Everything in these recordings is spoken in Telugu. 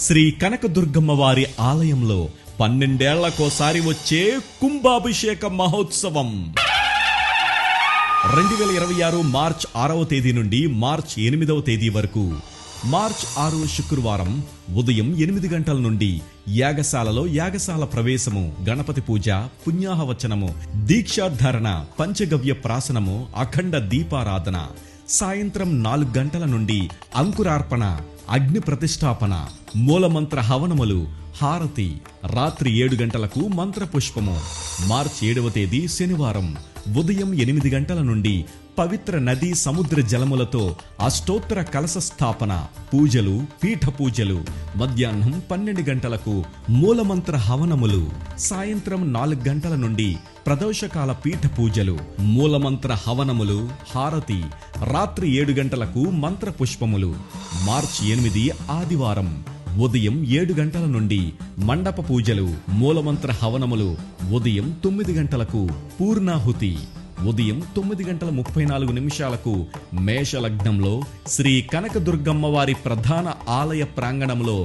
శ్రీ కనకదుర్గమ్మ వారి ఆలయంలో 12 ఏళ్లకోసారి వచ్చే కుంభాభిషేక మహోత్సవం 2026 మార్చ్ 6వ తేదీ నుండి మార్చ్ 8వ తేదీ వరకు. మార్చ్ 6 శుక్రవారం ఉదయం 8 గంటల నుండి యాగశాలలో యాగశాల ప్రవేశము, గణపతి పూజ, పుణ్యాహవచనము, దీక్షాధారణ, పంచగవ్య ప్రాసనము, అఖండ దీపారాధన. సాయంత్రం 4 గంటల నుండి అంకురార్పణ, అగ్ని ప్రతిష్టాపన, మూలమంత్ర హవనములు, హారతి. రాత్రి 7 గంటలకు మంత్రపుష్పము. మార్చి 7వ తేదీ శనివారం ఉదయం 8 గంటల నుండి పవిత్ర నదీ సముద్ర జలములతో అష్టోత్తర కలశ స్థాపన, పూజలు, పీఠ పూజలు. మధ్యాహ్నం 12 గంటలకు మూలమంత్ర హవనములు. సాయంత్రం 4 గంటల నుండి ప్రదోషకాల పీఠ పూజలు, మూలమంత్ర హవనములు, హారతి. రాత్రి 7 గంటలకు మంత్ర పుష్పములు. మార్చి 8 ఆదివారం ఉదయం 7 గంటల నుండి మండప పూజలు, మూలమంత్ర హవనములు. ఉదయం 9 గంటలకు పూర్ణాహుతి. ఉదయం 9:34 మేషలగ్నంలో శ్రీ కనకదుర్గమ్మ వారి ప్రధాన ఆలయ ప్రాంగణంలో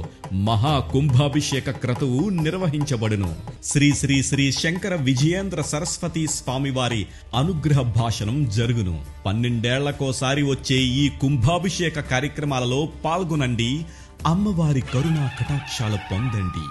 మహా కుంభాభిషేక క్రతువు నిర్వహించబడును. శ్రీ శ్రీ శ్రీ శంకర విజయేంద్ర సరస్వతి స్వామివారి అనుగ్రహ భాషణం జరుగును. 12 ఏళ్లకోసారి వచ్చే ఈ కుంభాభిషేక కార్యక్రమాలలో పాల్గొనండి. అమ్మవారి కరుణా కటాక్షాలు పొందండి.